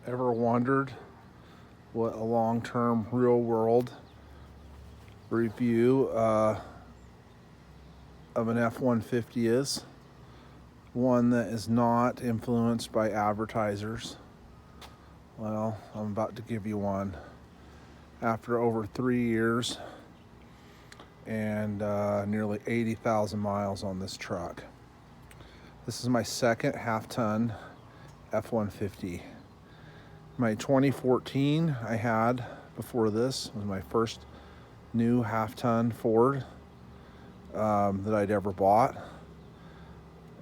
Ever wondered what a long-term real-world review of an F-150 is? One that is not influenced by advertisers. Well, I'm about to give you one. After over 3 years and nearly 80,000 miles on this truck. This is my second half-ton F-150. My 2014 I had before this was my first new half-ton Ford that I'd ever bought.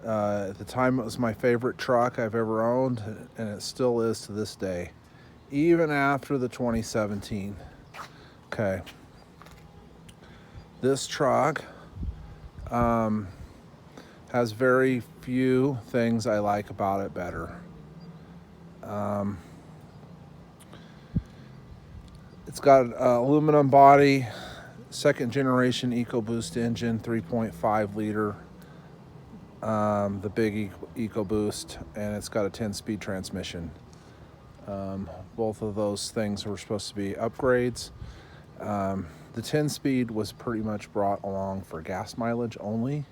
At the time, it was my favorite truck I've ever owned, and it still is to this day, even after the 2017. Okay. This truck has very few things I like about it better. It's got an aluminum body, second generation EcoBoost engine, 3.5 liter, the big EcoBoost, and it's got a 10-speed transmission. Both of those things were supposed to be upgrades. The 10-speed was pretty much brought along for gas mileage only,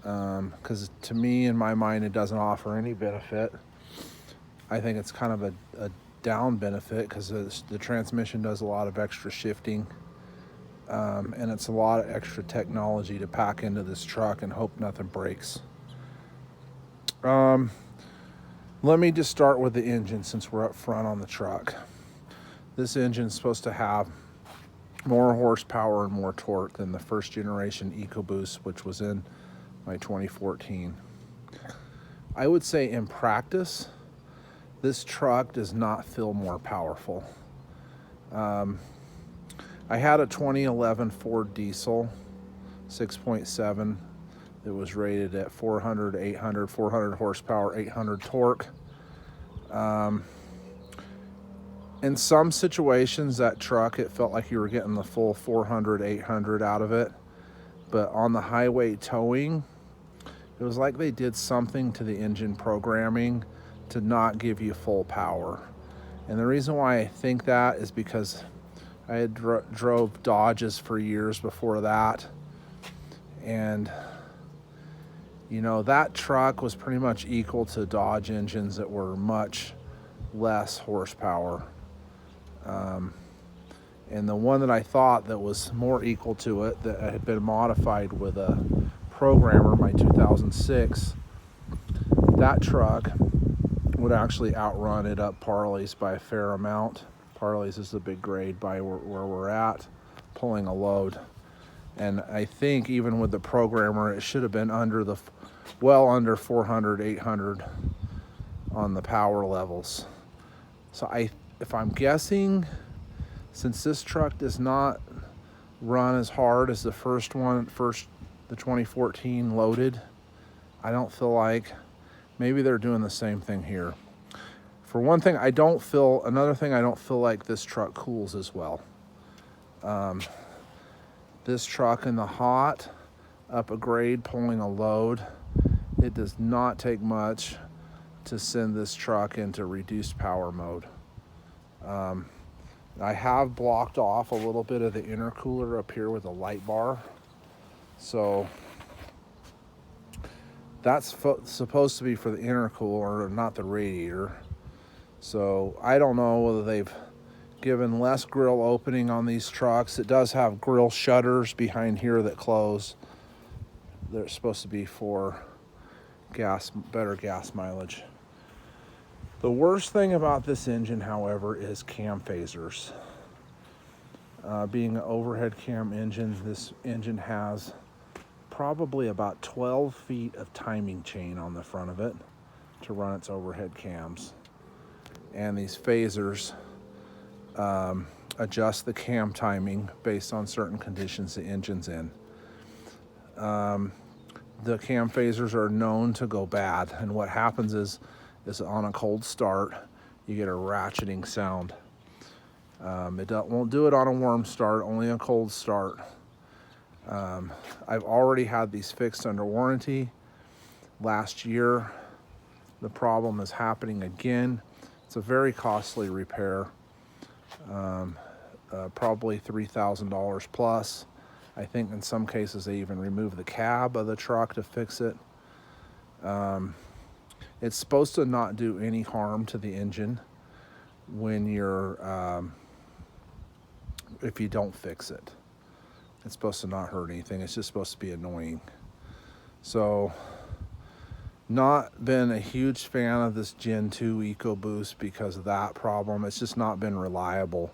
because to me, in my mind, it doesn't offer any benefit. I think it's kind of a down benefit because the transmission does a lot of extra shifting, and it's a lot of extra technology to pack into this truck and hope nothing breaks. Let me just start with the engine since we're up front on the truck. This engine is supposed to have more horsepower and more torque than the first generation EcoBoost, which was in my 2014. I would say in practice, this truck does not feel more powerful. I had a 2011 Ford diesel 6.7 that was rated at 400 horsepower, 800 torque. In some situations, that truck, it felt like you were getting the full 400, 800 out of it. But on the highway towing, it was like they did something to the engine programming to not give you full power. And the reason why I think that is because I had drove Dodges for years before that. And, you know, that truck was pretty much equal to Dodge engines that were much less horsepower. And the one that I thought that was more equal to it, that had been modified with a programmer, my 2006, that truck would actually outrun it up Parley's by a fair amount. Parley's is the big grade by where we're at, pulling a load. And I think even with the programmer, it should have been well under 400, 800 on the power levels. So if I'm guessing, since this truck does not run as hard as the the 2014 loaded, I don't feel like maybe they're doing the same thing here. For one thing, another thing, I don't feel like this truck cools as well. This truck in the hot, up a grade, pulling a load, it does not take much to send this truck into reduced power mode. I have blocked off a little bit of the intercooler up here with a light bar. So that's supposed to be for the intercooler, not the radiator. So I don't know whether they've given less grill opening on these trucks. It does have grill shutters behind here that close. They're supposed to be for better gas mileage. The worst thing about this engine, however, is cam phasers. Being an overhead cam engine, this engine has probably about 12 feet of timing chain on the front of it to run its overhead cams. And these phasers adjust the cam timing based on certain conditions the engine's in. The cam phasers are known to go bad, and what happens is on a cold start, you get a ratcheting sound. It won't do it on a warm start, only a cold start. I've already had these fixed under warranty. Last year, the problem is happening again. It's a very costly repair, probably $3,000 plus. I think in some cases they even remove the cab of the truck to fix it. It's supposed to not do any harm to the engine when if you don't fix it. It's supposed to not hurt anything. It's just supposed to be annoying. So, not been a huge fan of this Gen 2 EcoBoost because of that problem. It's just not been reliable.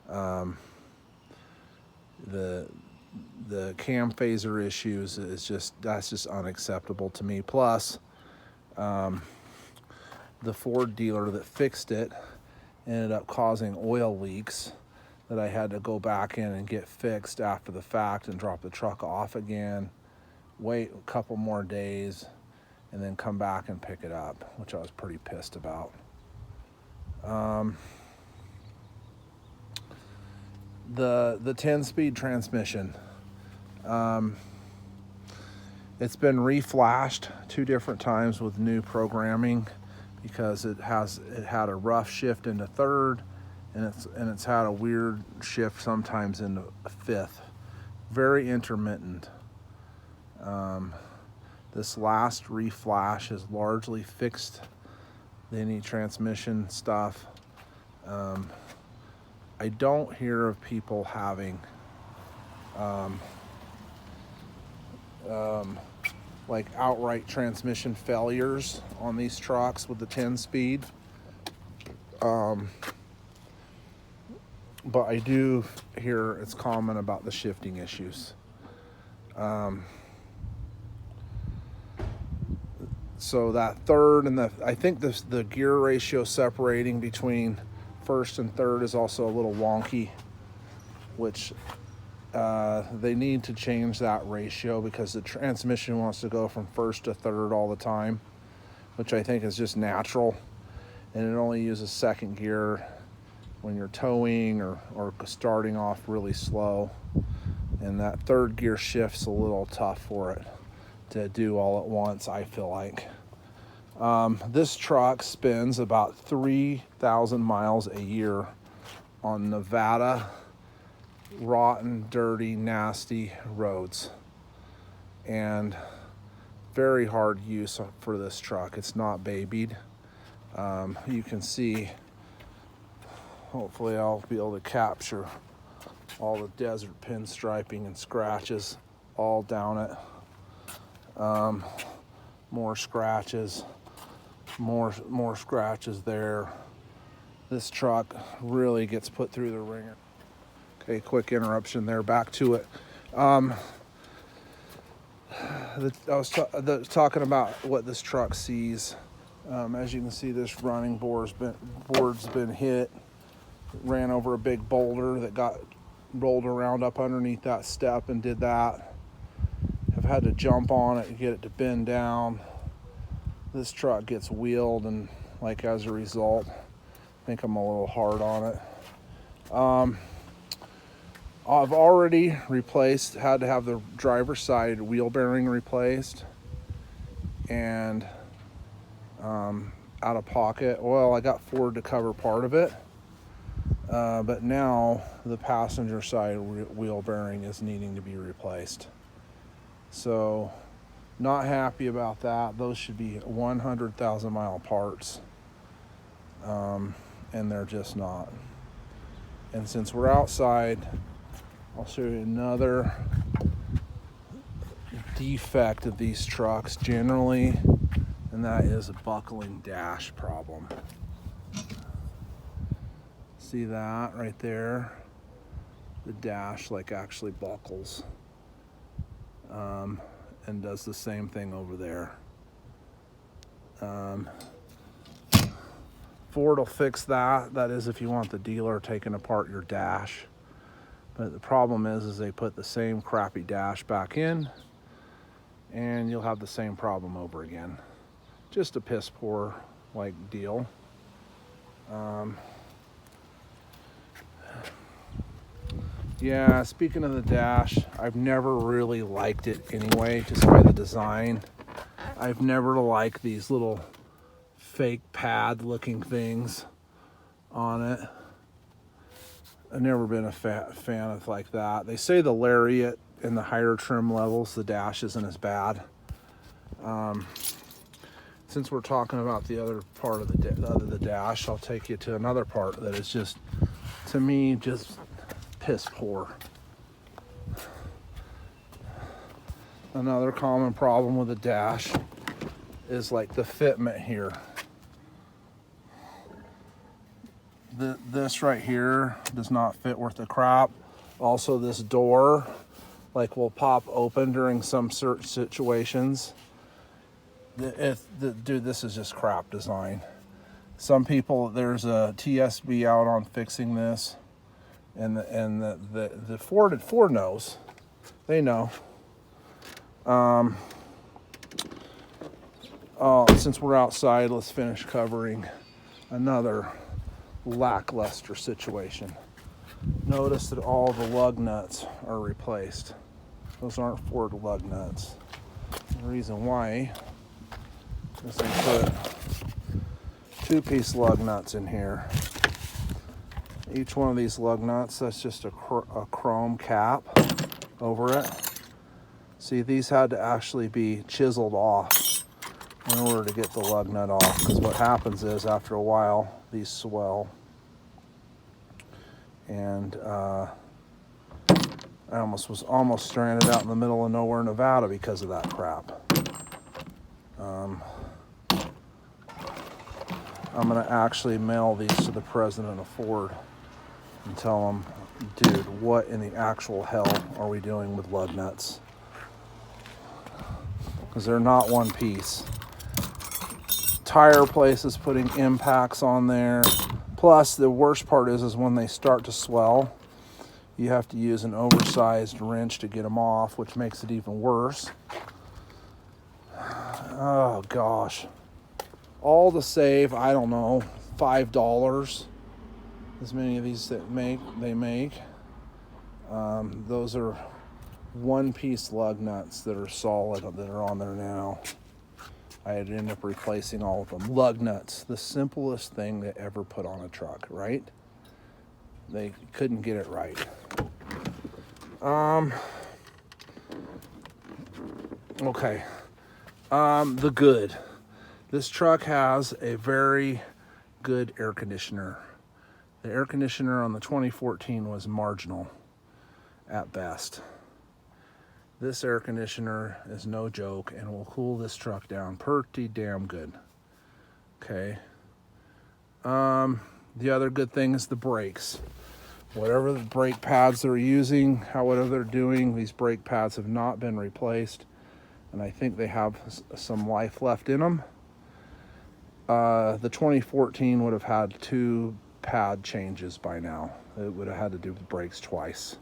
The cam phaser issues that's just unacceptable to me. Plus, the Ford dealer that fixed it ended up causing oil leaks that I had to go back in and get fixed after the fact and drop the truck off again, wait a couple more days, and then come back and pick it up, which I was pretty pissed about. The 10-speed transmission. It's been reflashed 2 different times with new programming because it had a rough shift into 3rd, and it's had a weird shift sometimes into 5th. Very intermittent. This last reflash has largely fixed any transmission stuff. I don't hear of people having like outright transmission failures on these trucks with the 10-speed. But I do hear it's common about the shifting issues. So that 3rd and I think the gear ratio separating between 1st and 3rd is also a little wonky, which they need to change that ratio because the transmission wants to go from 1st to 3rd all the time, which I think is just natural, and it only uses 2nd gear when you're towing or starting off really slow, and that 3rd gear shift's a little tough for it to do all at once, I feel like. This truck spends about 3,000 miles a year on Nevada rotten, dirty, nasty roads, and very hard use for this truck. It's not babied. You can see, hopefully I'll be able to capture all the desert pinstriping and scratches all down it. More scratches, more scratches there. This truck really gets put through the ringer. Okay, quick interruption there. Back to it. I was talking about what this truck sees. As you can see, this running board's been hit. Ran over a big boulder that got rolled around up underneath that step and did that. I've had to jump on it and get it to bend down. This truck gets wheeled, and like as a result, I think I'm a little hard on it. I've already had to have the driver's side wheel bearing replaced, and out of pocket. Well, I got Ford to cover part of it, but now the passenger side wheel bearing is needing to be replaced. So, not happy about that. Those should be 100,000 mile parts, and they're just not. And since we're outside, I'll show you another defect of these trucks generally, and that is a buckling dash problem. See that right there? The dash actually buckles, and does the same thing over there. Ford will fix that. That is if you want the dealer taking apart your dash. But the problem is they put the same crappy dash back in, and you'll have the same problem over again. Just a piss poor deal. Yeah, speaking of the dash, I've never really liked it anyway, just by the design. I've never liked these little fake pad looking things on it. I've never been a fan of like that. They say the Lariat in the higher trim levels, the dash isn't as bad. Since we're talking about the other part of the dash, I'll take you to another part that is just, to me, just piss poor. Another common problem with the dash is like the fitment here. This right here does not fit worth the crap. Also, this door like will pop open during some certain situations. Dude, this is just crap design. Some people, there's a TSB out on fixing this, and the Ford knows. They know. Since we're outside, let's finish covering another lackluster situation. Notice that all the lug nuts are replaced. Those aren't Ford lug nuts. The reason why is they put 2-piece lug nuts in here. Each one of these lug nuts, that's just a chrome cap over it. See, these had to actually be chiseled off in order to get the lug nut off, because what happens is after a while these swell, and I was almost stranded out in the middle of nowhere, Nevada, because of that crap. I'm gonna actually mail these to the president of Ford and tell him, dude, what in the actual hell are we doing with lug nuts? Because they're not one piece. Tire places putting impacts on there. Plus, the worst part is when they start to swell, you have to use an oversized wrench to get them off, which makes it even worse. Oh gosh. All to save, I don't know, $5. As many of these that they make. Those are 1-piece lug nuts that are solid that are on there now. I had to end up replacing all of them. Lug nuts, the simplest thing they ever put on a truck, right? They couldn't get it right. Okay. The good. This truck has a very good air conditioner. The air conditioner on the 2014 was marginal at best. This air conditioner is no joke and will cool this truck down pretty damn good. Okay. The other good thing is the brakes. Whatever the brake pads they're using, however they're doing, these brake pads have not been replaced, and I think they have some life left in them. The 2014 would have had 2 pad changes by now. It would have had to do with brakes twice.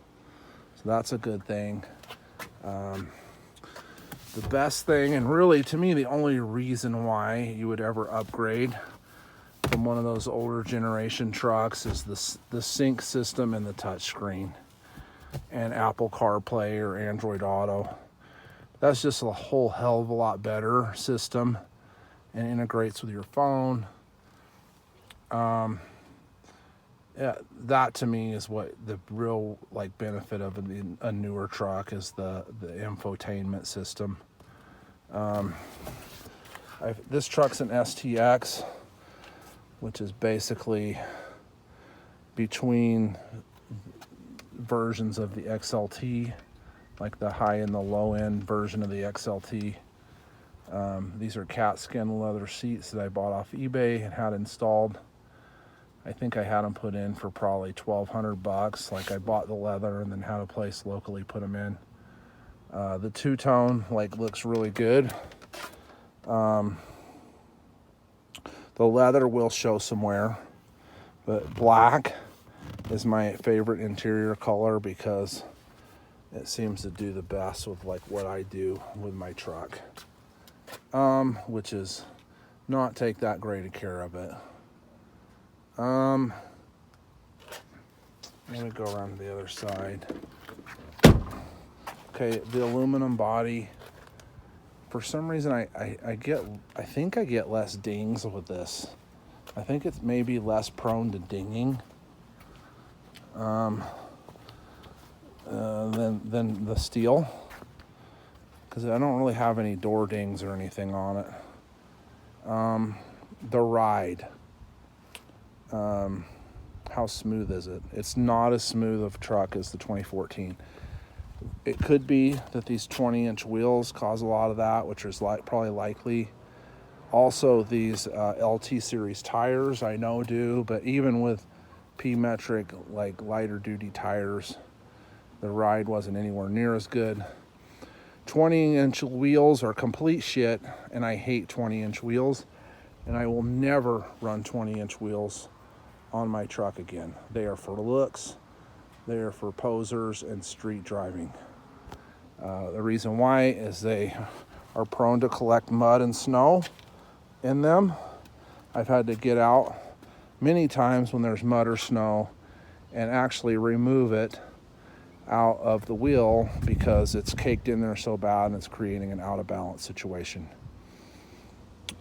So that's a good thing. The best thing, and really to me the only reason why you would ever upgrade from one of those older generation trucks, is the sync system and the touch screen and Apple CarPlay or Android Auto. That's just a whole hell of a lot better system and integrates with your phone. Yeah, that to me is what the real like benefit of a newer truck is, the infotainment system. This truck's an STX, which is basically between versions of the XLT, like the high and the low end version of the XLT. These are cat skin leather seats that I bought off eBay and had installed. I think I had them put in for probably $1,200. Like, I bought the leather and then had a place locally put them in. The two-tone like looks really good. The leather will show some wear, but black is my favorite interior color because it seems to do the best with like what I do with my truck, which is not take that great a care of it. Let me go around to the other side. Okay, the aluminum body for some reason I think I get less dings with this. I think it's maybe less prone to dinging than the steel, because I don't really have any door dings or anything on it. The ride, how smooth is it? It's not as smooth of a truck as the 2014. It could be that these 20-inch wheels cause a lot of that, which is probably likely. Also, these LT series tires I know do, but even with P-metric, like lighter duty tires, the ride wasn't anywhere near as good. 20-inch wheels are complete shit, and I hate 20-inch wheels, and I will never run 20-inch wheels on my truck again. They are for looks, they are for posers and street driving. The reason why is they are prone to collect mud and snow in them. I've had to get out many times when there's mud or snow and actually remove it out of the wheel because it's caked in there so bad and it's creating an out of balance situation.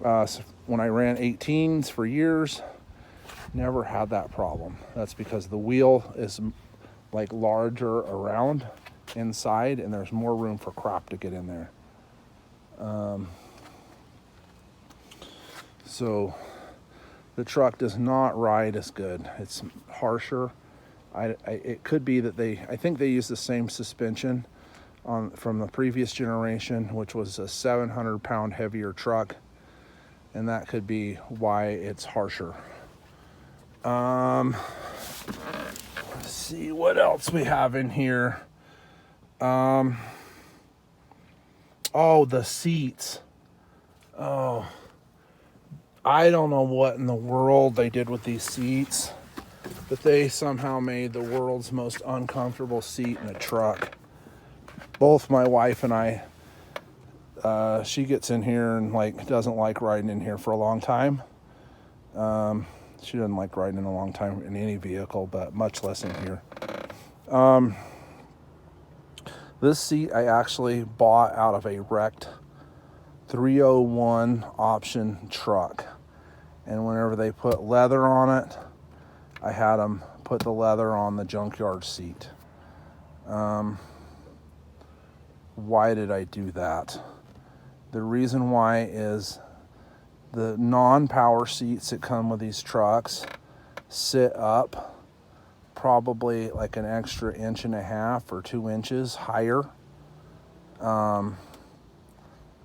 So when I ran 18s for years, never had that problem. That's because the wheel is like larger around inside and there's more room for crap to get in there. So the truck does not ride as good. It's harsher. It could be that I think they use the same suspension from the previous generation, which was a 700-pound heavier truck, and that could be why it's harsher. Let's see what else we have in here. Oh, the seats. Oh, I don't know what in the world they did with these seats, but they somehow made the world's most uncomfortable seat in a truck. Both my wife and I, she gets in here and doesn't like riding in here for a long time. She doesn't like riding in a long time in any vehicle, but much less in here. This seat I actually bought out of a wrecked 301 option truck. And whenever they put leather on it, I had them put the leather on the junkyard seat. Why did I do that? The reason why is the non-power seats that come with these trucks sit up probably like an extra 1.5 or 2 inches higher.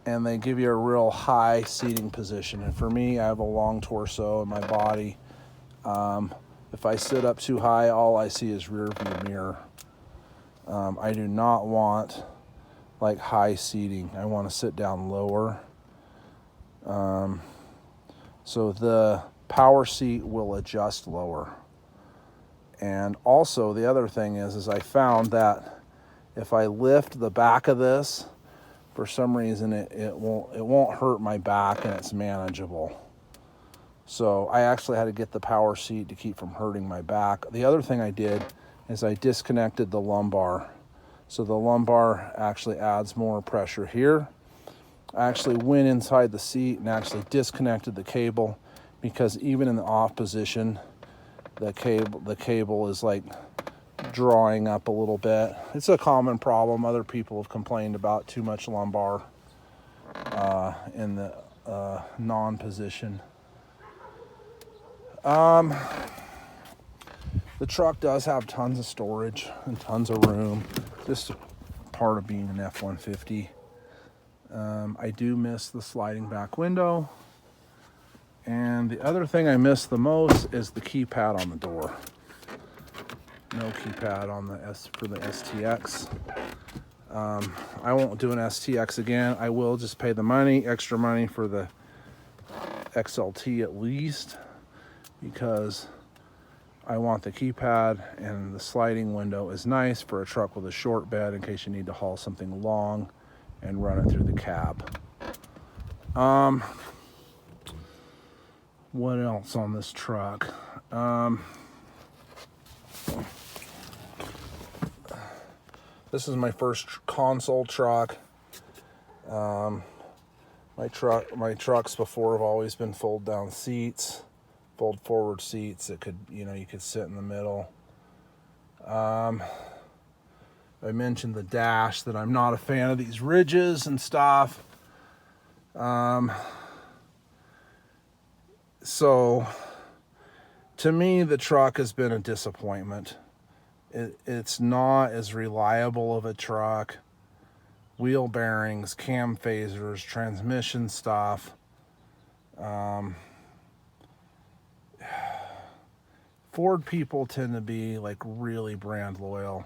And they give you a real high seating position. And for me, I have a long torso in my body. If I sit up too high, all I see is rear view mirror. I do not want high seating. I want to sit down lower. So the power seat will adjust lower. And also the other thing is I found that if I lift the back of this, for some reason it won't hurt my back and it's manageable. So I actually had to get the power seat to keep from hurting my back. The other thing I did is I disconnected the lumbar. So the lumbar actually adds more pressure here. I actually went inside the seat and actually disconnected the cable, because even in the off position, the cable is drawing up a little bit. It's a common problem. Other people have complained about too much lumbar in the non-position. The truck does have tons of storage and tons of room. Just a part of being an F-150. I do miss the sliding back window. And the other thing I miss the most is the keypad on the door. No keypad on for the STX. I won't do an STX again. I will just pay the extra money for the XLT at least, because I want the keypad, and the sliding window is nice for a truck with a short bed in case you need to haul something long and run it through the cab. What else on this truck? This is my first console truck. My trucks before have always been fold down seats, fold forward seats that could, you could sit in the middle. I mentioned the dash, that I'm not a fan of these ridges and stuff. So to me, the truck has been a disappointment. It's not as reliable of a truck. Wheel bearings, cam phasers, transmission stuff. Ford people tend to be like really brand loyal.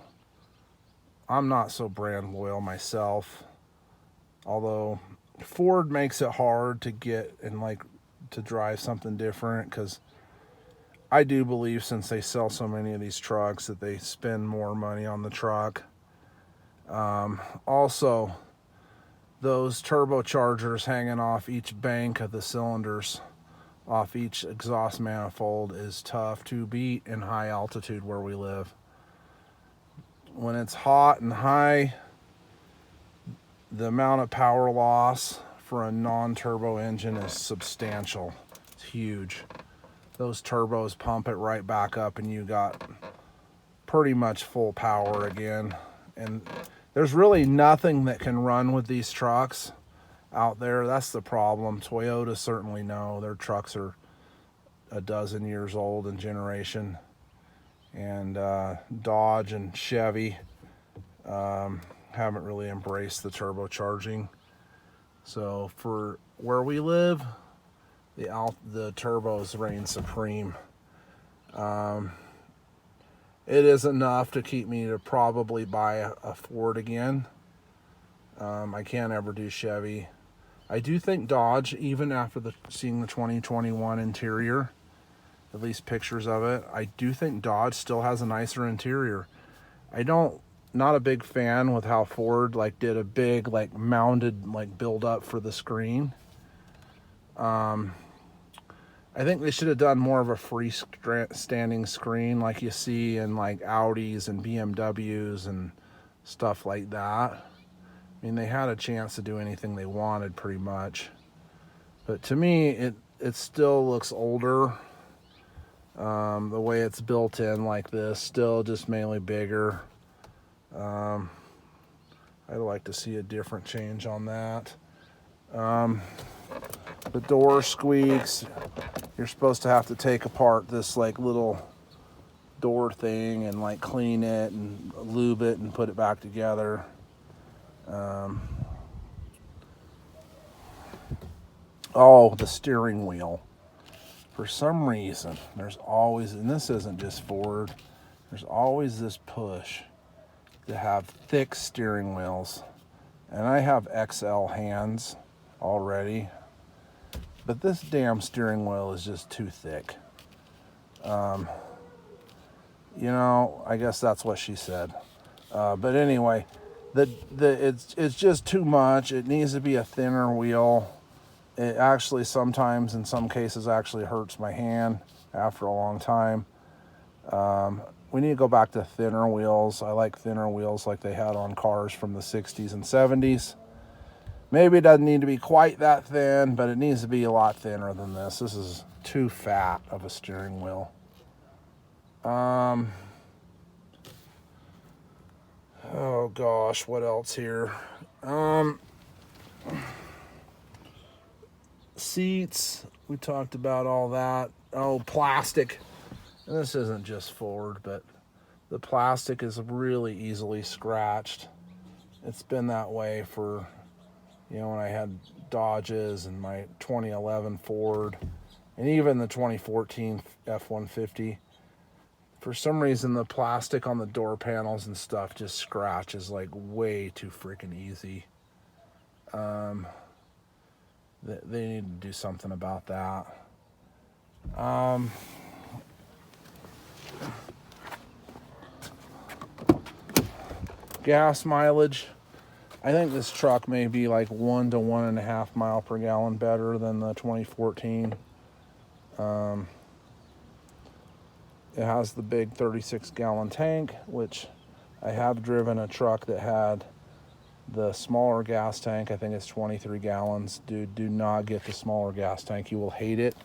I'm not so brand loyal myself, although Ford makes it hard to get and like to drive something different, because I do believe, since they sell so many of these trucks, that they spend more money on the truck. Also, those turbochargers hanging off each bank of the cylinders, off each exhaust manifold, is tough to beat in high altitude where we live. When it's hot and high, the amount of power loss for a non-turbo engine is substantial. It's huge. Those turbos pump it right back up, and you got pretty much full power again. And there's really nothing that can run with these trucks out there. That's the problem. Toyota certainly know. Their trucks are a dozen years old in generation. And Dodge and Chevy haven't really embraced the turbocharging. So for where we live, the turbos reign supreme. It is enough to keep me to probably buy a Ford again. I can't ever do Chevy. I do think Dodge, even after seeing the 2021 interior, at least pictures of it, I do think Dodge still has a nicer interior. Not a big fan with how Ford like did a big like mounted like build up for the screen. I think they should have done more of a standing screen like you see in like Audis and BMWs and stuff like that. I mean, they had a chance to do anything they wanted pretty much. But to me, it still looks older. The way it's built in like this, still just mainly bigger. I'd like to see a different change on that. The door squeaks. You're supposed to have to take apart this like little door thing and like clean it and lube it and put it back together. The steering wheel. For some reason, there's always, and this isn't just Ford, there's always this push to have thick steering wheels. And I have XL hands already, but this damn steering wheel is just too thick. I guess that's what she said. But anyway, it's just too much. It needs to be a thinner wheel. It actually sometimes, in some cases, actually hurts my hand after a long time. We need to go back to thinner wheels. I like thinner wheels like they had on cars from the 60s and 70s. Maybe it doesn't need to be quite that thin, but it needs to be a lot thinner than this. This is too fat of a steering wheel. Oh gosh, what else here? Seats, we talked about all that. Oh, plastic. And this isn't just Ford, but the plastic is really easily scratched. It's been that way for, when I had Dodges and my 2011 Ford and even the 2014 F-150. For some reason, the plastic on the door panels and stuff just scratches like way too freaking easy. They need to do something about that. Gas mileage. I think this truck may be like 1 to 1.5 mile per gallon better than the 2014. It has the big 36-gallon tank, which I have driven a truck that had The smaller gas tank, I think it's 23 gallons. Dude, do not get the smaller gas tank. You will hate it.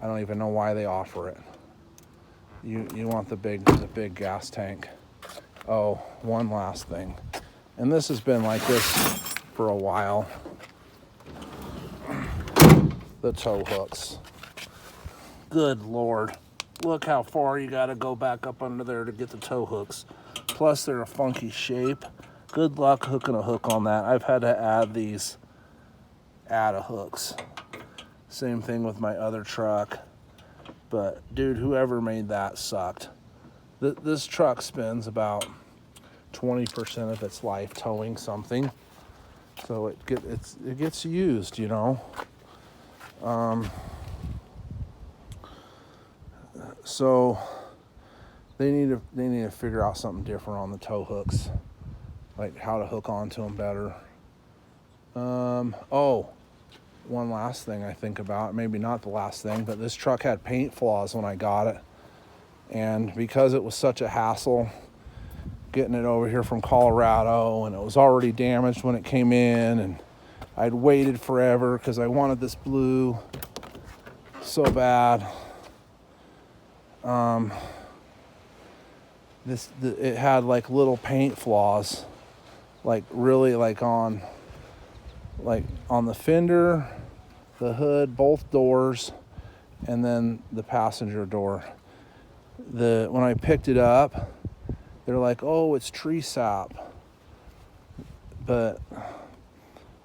I don't even know why they offer it. You want the big gas tank. Oh, one last thing. And this has been like this for a while. The tow hooks. Good Lord. Look how far you gotta go back up under there to get the tow hooks. Plus they're a funky shape. Good luck hooking a hook on that. I've had to add these ATA hooks. Same thing with my other truck. But dude, whoever made that sucked. This truck spends about 20% of its life towing something. So it gets used, you know. So they need to figure out something different on the tow hooks, like how to hook onto them better. Oh, one last thing I think about, maybe not the last thing, but this truck had paint flaws when I got it, and because it was such a hassle getting it over here from Colorado, and it was already damaged when it came in, and I'd waited forever because I wanted this blue so bad. It had like little paint flaws, like really like on the fender, the hood, both doors, and then the passenger door. When I picked it up, they're like, oh, it's tree sap. But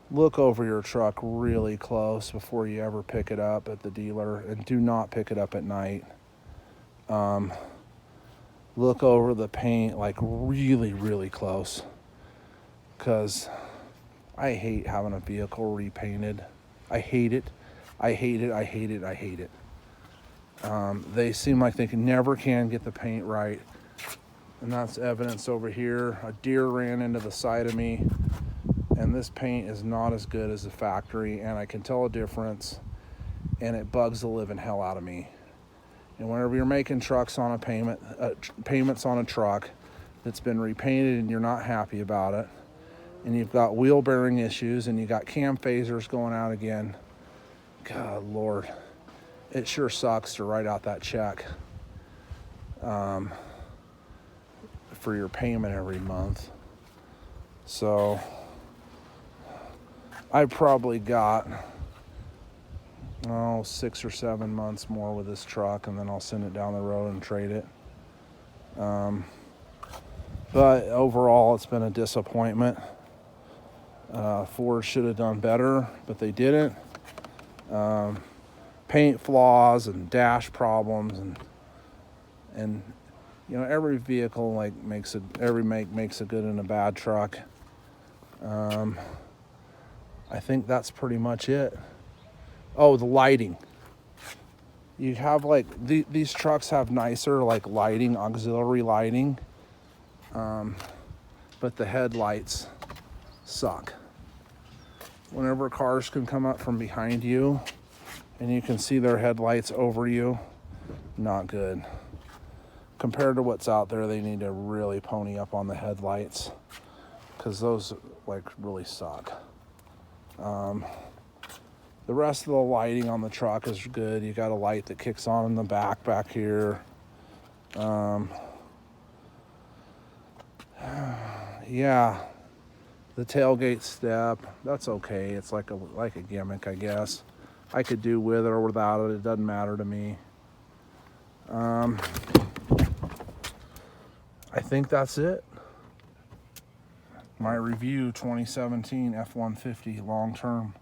look over your truck really close before you ever pick it up at the dealer, and do not pick it up at night. Look over the paint like really, really close, because I hate having a vehicle repainted. I hate it. I hate it. I hate it. I hate it. They seem like they never can get the paint right. And that's evidence over here. A deer ran into the side of me, and this paint is not as good as the factory, and I can tell a difference, and it bugs the living hell out of me. And whenever you're making trucks on payments on a truck that's been repainted and you're not happy about it, and you've got wheel bearing issues, and you got cam phasers going out again, God Lord, it sure sucks to write out that check for your payment every month. So I probably got 6 or 7 months more with this truck, and then I'll send it down the road and trade it. But overall, it's been a disappointment. Ford should have done better, but they didn't. Paint flaws and dash problems, and you know, every vehicle every make makes a good and a bad truck. I think that's pretty much it. Oh, the lighting. You have these trucks have nicer lighting, auxiliary lighting, but the headlights suck. Whenever cars can come up from behind you and you can see their headlights over you, not good. Compared to what's out there, they need to really pony up on the headlights, because those really suck. The rest of the lighting on the truck is good. You got a light that kicks on in the back here. Yeah, the tailgate step, that's okay. It's like a gimmick, I guess. I could do with it or without it. It doesn't matter to me. I think that's it. My review, 2017 F-150 long term.